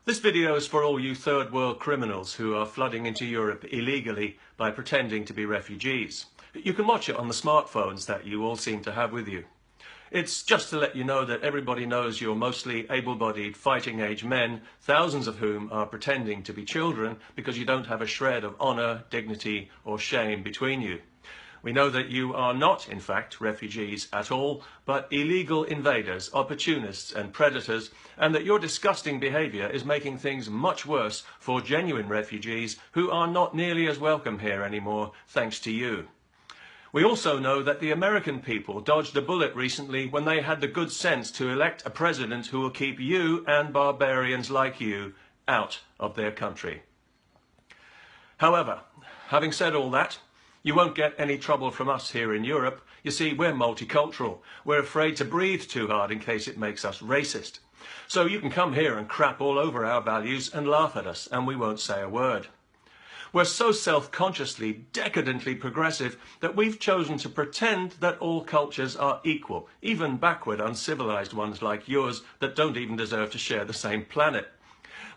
This video is for all you third world criminals who are flooding into Europe illegally by pretending to be refugees. You can watch it on the smartphones that you all seem to have with you. It's just to let you know that everybody knows you're mostly able-bodied fighting-age men, thousands of whom are pretending to be children because you don't have a shred of honour, dignity or shame between you. We know that you are not, in fact, refugees at all, but illegal invaders, opportunists and predators, and that your disgusting behaviour is making things much worse for genuine refugees who are not nearly as welcome here anymore, thanks to you. We also know that the American people dodged a bullet recently when they had the good sense to elect a president who will keep you and barbarians like you out of their country. However, having said all that, you won't get any trouble from us here in Europe. You see, we're multicultural. We're afraid to breathe too hard in case it makes us racist. So you can come here and crap all over our values and laugh at us, and we won't say a word. We're so self-consciously, decadently progressive that we've chosen to pretend that all cultures are equal, even backward, uncivilized ones like yours that don't even deserve to share the same planet.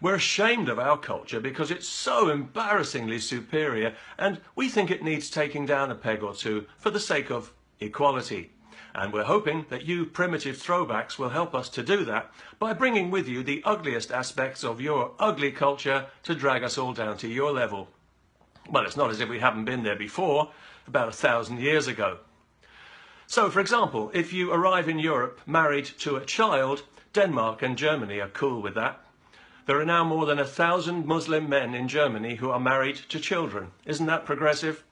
We're ashamed of our culture because it's so embarrassingly superior, and we think it needs taking down a peg or two for the sake of equality. And we're hoping that you primitive throwbacks will help us to do that by bringing with you the ugliest aspects of your ugly culture to drag us all down to your level. Well, it's not as if we haven't been there before, about 1,000 years ago. So, for example, if you arrive in Europe married to a child, Denmark and Germany are cool with that. There are now more than 1,000 Muslim men in Germany who are married to children. Isn't that progressive?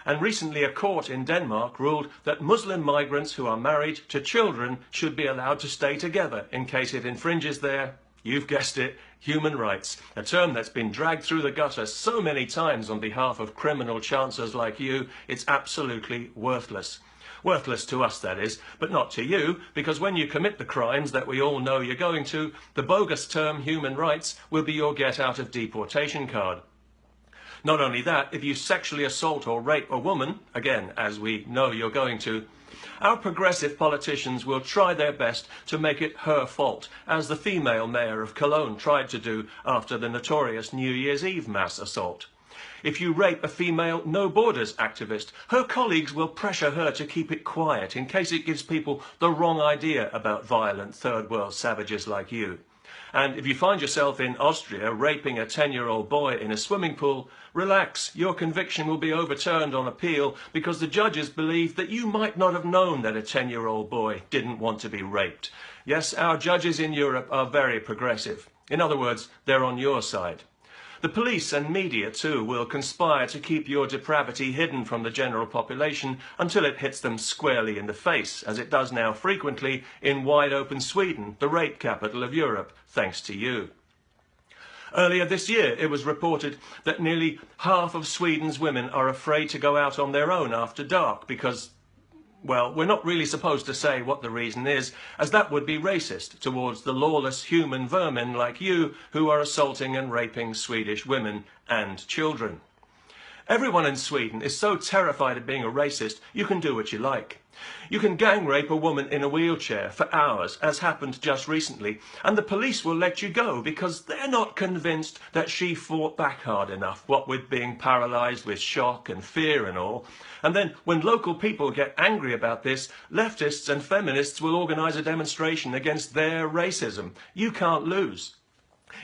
And recently a court in Denmark ruled that Muslim migrants who are married to children should be allowed to stay together in case it infringes their, you've guessed it, human rights, a term that's been dragged through the gutter so many times on behalf of criminal chancellors like you, it's absolutely worthless. Worthless to us, that is, but not to you, because when you commit the crimes that we all know you're going to, the bogus term human rights will be your get out of deportation card. Not only that, if you sexually assault or rape a woman, again, as we know you're going to, our progressive politicians will try their best to make it her fault, as the female mayor of Cologne tried to do after the notorious New Year's Eve mass assault. If you rape a female No Borders activist, her colleagues will pressure her to keep it quiet in case it gives people the wrong idea about violent third world savages like you. And if you find yourself in Austria raping a 10-year-old boy in a swimming pool, relax, your conviction will be overturned on appeal because the judges believe that you might not have known that a 10-year-old boy didn't want to be raped. Yes, our judges in Europe are very progressive. In other words, they're on your side. The police and media too will conspire to keep your depravity hidden from the general population until it hits them squarely in the face, as it does now frequently in wide-open Sweden, the rape capital of Europe, thanks to you. Earlier this year, it was reported that nearly half of Sweden's women are afraid to go out on their own after dark because, well, we're not really supposed to say what the reason is, as that would be racist towards the lawless human vermin like you who are assaulting and raping Swedish women and children. Everyone in Sweden is so terrified of being a racist, you can do what you like. You can gang rape a woman in a wheelchair for hours, as happened just recently, and the police will let you go because they're not convinced that she fought back hard enough, what with being paralysed with shock and fear and all. And then, when local people get angry about this, leftists and feminists will organise a demonstration against their racism. You can't lose.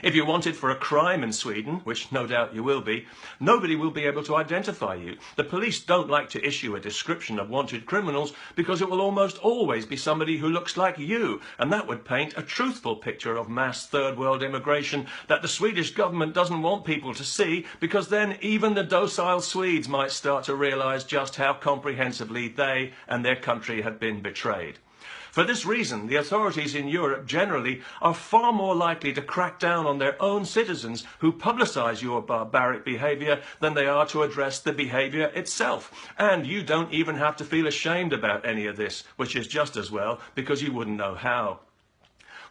If you're wanted for a crime in Sweden, which no doubt you will be, nobody will be able to identify you. The police don't like to issue a description of wanted criminals because it will almost always be somebody who looks like you, and that would paint a truthful picture of mass third world immigration that the Swedish government doesn't want people to see, because then even the docile Swedes might start to realise just how comprehensively they and their country have been betrayed. For this reason, the authorities in Europe generally are far more likely to crack down on their own citizens who publicise your barbaric behaviour than they are to address the behaviour itself. And you don't even have to feel ashamed about any of this, which is just as well, because you wouldn't know how.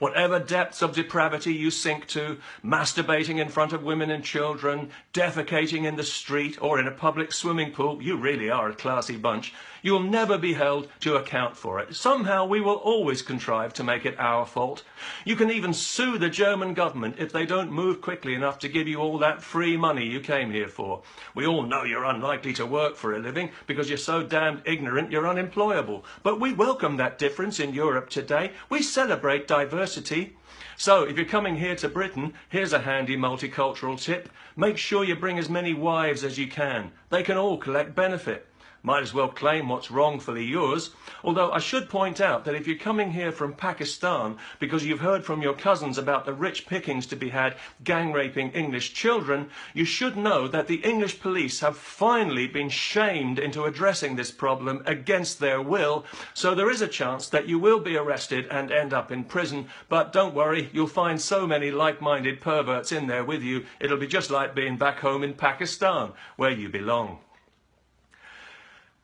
Whatever depths of depravity you sink to, masturbating in front of women and children, defecating in the street or in a public swimming pool, you really are a classy bunch. You'll never be held to account for it. Somehow we will always contrive to make it our fault. You can even sue the German government if they don't move quickly enough to give you all that free money you came here for. We all know you're unlikely to work for a living because you're so damned ignorant you're unemployable. But we welcome that difference in Europe today. We celebrate diversity. So if you're coming here to Britain, here's a handy multicultural tip. Make sure you bring as many wives as you can. They can all collect benefit. Might as well claim what's wrongfully yours. Although I should point out that if you're coming here from Pakistan because you've heard from your cousins about the rich pickings to be had gang raping English children, you should know that the English police have finally been shamed into addressing this problem against their will. So there is a chance that you will be arrested and end up in prison. But don't worry, you'll find so many like-minded perverts in there with you. It'll be just like being back home in Pakistan, where you belong.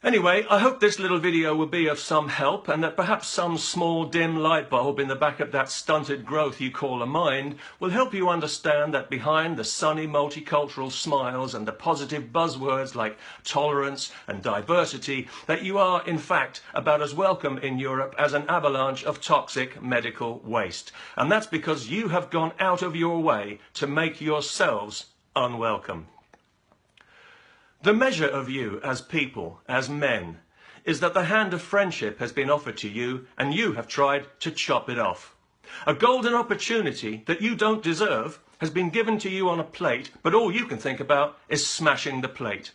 Anyway, I hope this little video will be of some help and that perhaps some small dim light bulb in the back of that stunted growth you call a mind will help you understand that behind the sunny multicultural smiles and the positive buzzwords like tolerance and diversity, that you are in fact about as welcome in Europe as an avalanche of toxic medical waste. And that's because you have gone out of your way to make yourselves unwelcome. The measure of you as people, as men, is that the hand of friendship has been offered to you and you have tried to chop it off. A golden opportunity that you don't deserve has been given to you on a plate, but all you can think about is smashing the plate.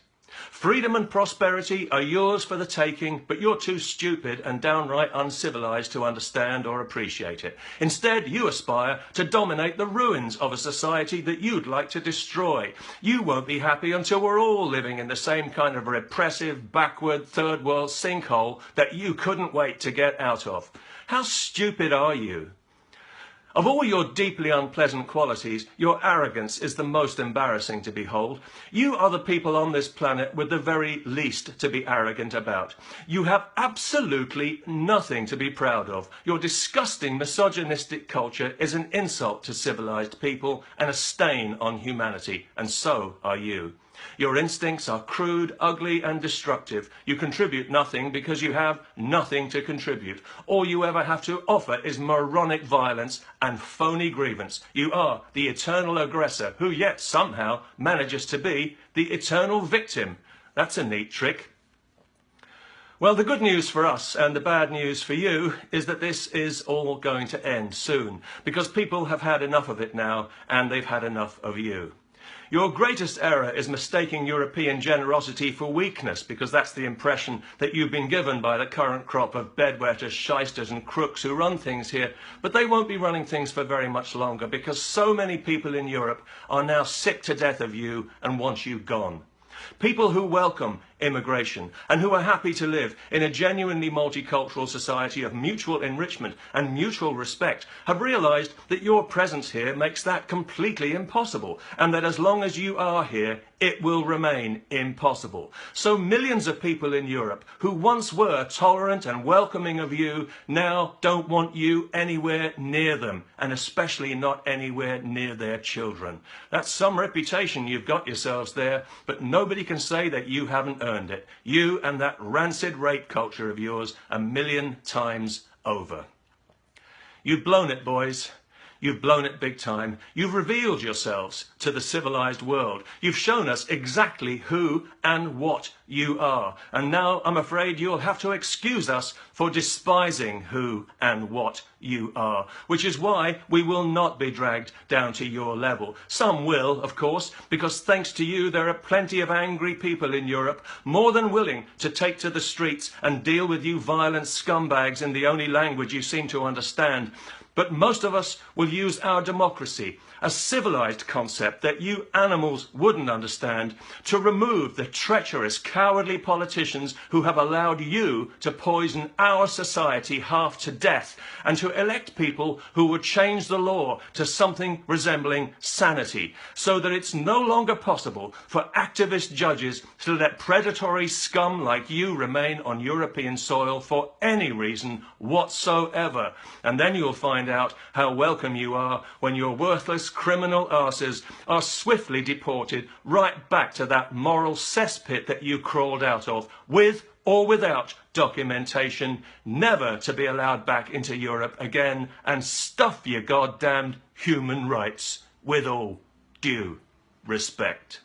Freedom and prosperity are yours for the taking, but you're too stupid and downright uncivilized to understand or appreciate it. Instead, you aspire to dominate the ruins of a society that you'd like to destroy. You won't be happy until we're all living in the same kind of repressive, backward, third world sinkhole that you couldn't wait to get out of. How stupid are you? Of all your deeply unpleasant qualities, your arrogance is the most embarrassing to behold. You are the people on this planet with the very least to be arrogant about. You have absolutely nothing to be proud of. Your disgusting misogynistic culture is an insult to civilized people and a stain on humanity, and so are you. Your instincts are crude, ugly and destructive. You contribute nothing because you have nothing to contribute. All you ever have to offer is moronic violence and phony grievance. You are the eternal aggressor who yet somehow manages to be the eternal victim. That's a neat trick. Well, the good news for us and the bad news for you is that this is all going to end soon because people have had enough of it now and they've had enough of you. Your greatest error is mistaking European generosity for weakness, because that's the impression that you've been given by the current crop of bedwetters, shysters and crooks who run things here. But they won't be running things for very much longer, because so many people in Europe are now sick to death of you and want you gone. People who welcome immigration and who are happy to live in a genuinely multicultural society of mutual enrichment and mutual respect have realized that your presence here makes that completely impossible, and that as long as you are here, it will remain impossible. So millions of people in Europe who once were tolerant and welcoming of you now don't want you anywhere near them, and especially not anywhere near their children. That's some reputation you've got yourselves there, but nobody can say that you haven't earned it. You and that rancid rape culture of yours 1,000,000 times over. You've blown it, boys. You've blown it big time. You've revealed yourselves to the civilized world. You've shown us exactly who and what you are. And now I'm afraid you'll have to excuse us for despising who and what you are, which is why we will not be dragged down to your level. Some will, of course, because thanks to you there are plenty of angry people in Europe more than willing to take to the streets and deal with you violent scumbags in the only language you seem to understand. But most of us will use our democracy, a civilized concept that you animals wouldn't understand, to remove the treacherous, cowardly politicians who have allowed you to poison our society half to death, and to elect people who would change the law to something resembling sanity, so that it's no longer possible for activist judges to let predatory scum like you remain on European soil for any reason whatsoever. And then you'll find find out how welcome you are when your worthless criminal arses are swiftly deported right back to that moral cesspit that you crawled out of, with or without documentation, never to be allowed back into Europe again, and stuff your goddamned human rights, with all due respect.